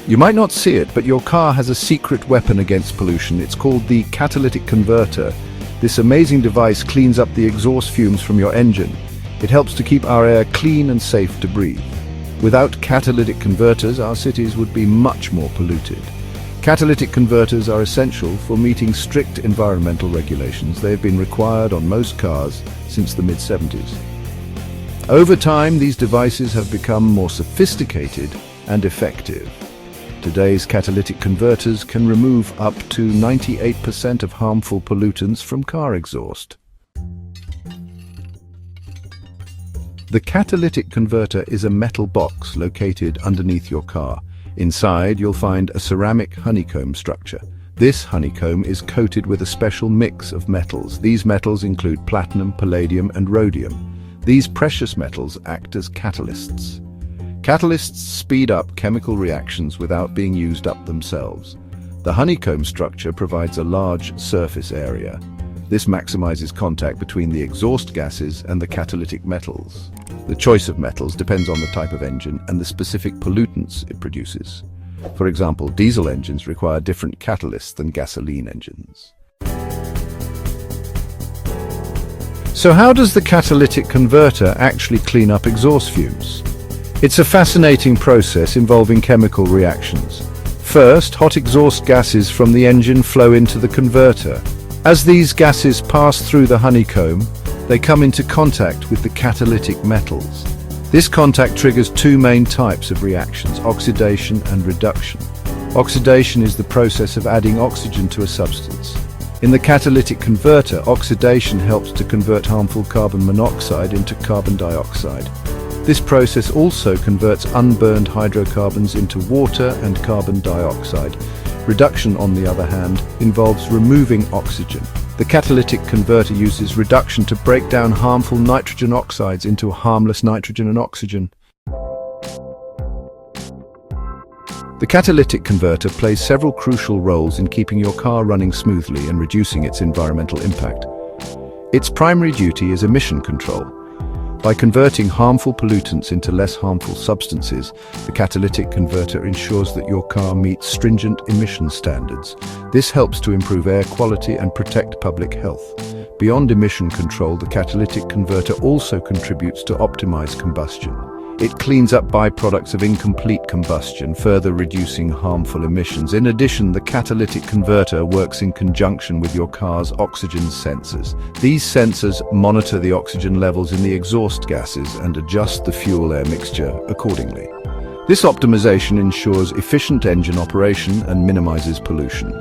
You might not see it, but your car has a secret weapon against pollution. It's called the catalytic converter. This amazing device cleans up the exhaust fumes from your engine. It helps to keep our air clean and safe to breathe. Without catalytic converters, our cities would be much more polluted. Catalytic converters are essential for meeting strict environmental regulations. They have been required on most cars since the mid-70s. Over time, these devices have become more sophisticated and effective. Today's catalytic converters can remove up to 98% of harmful pollutants from car exhaust. The catalytic converter is a metal box located underneath your car. Inside, you'll find a ceramic honeycomb structure. This honeycomb is coated with a special mix of metals. These metals include platinum, palladium, and rhodium. These precious metals act as catalysts. Catalysts speed up chemical reactions without being used up themselves. The honeycomb structure provides a large surface area. This maximizes contact between the exhaust gases and the catalytic metals. The choice of metals depends on the type of engine and the specific pollutants it produces. For example, diesel engines require different catalysts than gasoline engines. So how does the catalytic converter actually clean up exhaust fumes? It's a fascinating process involving chemical reactions. First, hot exhaust gases from the engine flow into the converter. As these gases pass through the honeycomb, they come into contact with the catalytic metals. This contact triggers two main types of reactions, oxidation and reduction. Oxidation is the process of adding oxygen to a substance. In the catalytic converter, oxidation helps to convert harmful carbon monoxide into carbon dioxide. This process also converts unburned hydrocarbons into water and carbon dioxide. Reduction, on the other hand, involves removing oxygen. The catalytic converter uses reduction to break down harmful nitrogen oxides into harmless nitrogen and oxygen. The catalytic converter plays several crucial roles in keeping your car running smoothly and reducing its environmental impact. Its primary duty is emission control. By converting harmful pollutants into less harmful substances, the catalytic converter ensures that your car meets stringent emission standards. This helps to improve air quality and protect public health. Beyond emission control, the catalytic converter also contributes to optimize combustion. It cleans up byproducts of incomplete combustion, further reducing harmful emissions. In addition, the catalytic converter works in conjunction with your car's oxygen sensors. These sensors monitor the oxygen levels in the exhaust gases and adjust the fuel-air mixture accordingly. This optimization ensures efficient engine operation and minimizes pollution.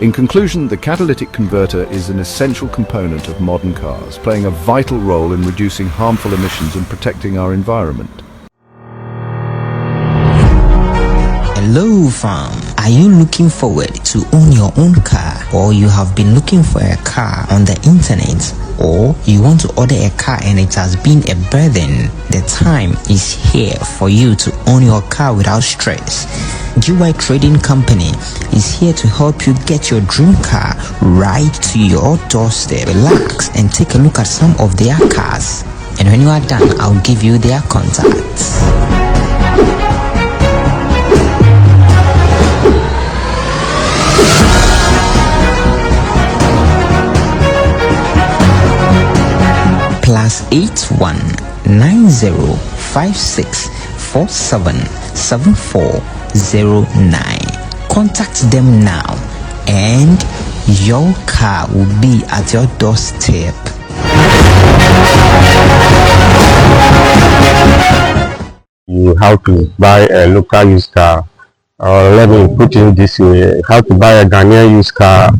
In conclusion, the catalytic converter is an essential component of modern cars, playing a vital role in reducing harmful emissions and protecting our environment. Hello fam, are you looking forward to own your own car, or you have been looking for a car on the internet, or you want to order a car and it has been a burden? The time is here for you to own your car without stress. GY Trading Company is here to help you get your dream car right to your doorstep. Relax and take a look at some of their cars, and when you are done, I'll give you their contacts. +81 9056477409. Contact them now and your car will be at your doorstep. You have to buy a local used car, or let me put it this way, how to buy a Ghanaian used car,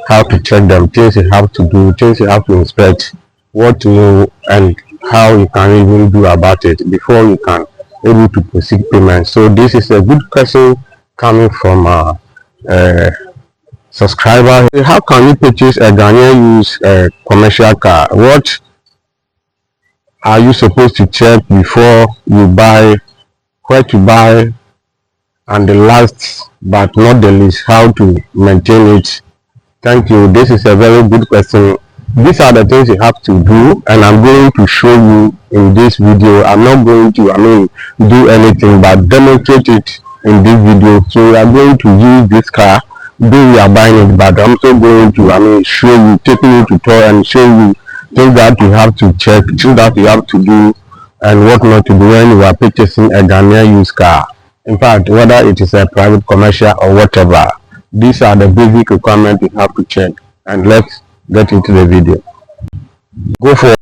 how to check them, things you have to do, things you have to inspect, what to know and how you can even do about it before you can able to proceed payment. So this is a good question coming from a subscriber. How can you purchase a Ghanaian used commercial car? What are you supposed to check before you buy, where to buy, and the last but not the least, how to maintain it? Thank you. This is a very good question. These are the things you have to do, and I'm going to show you in this video. I'm not going to do anything but demonstrate it in this video. So we are going to use this car, though we are buying it, but I'm also going to show you, taking you to tour and show you things that you have to check, things that you have to do, and what not to do when you are purchasing a Ghanaian used car. In fact, whether it is a private, commercial, or whatever, these are the basic requirements you have to check. And let's get into the video. Go for it.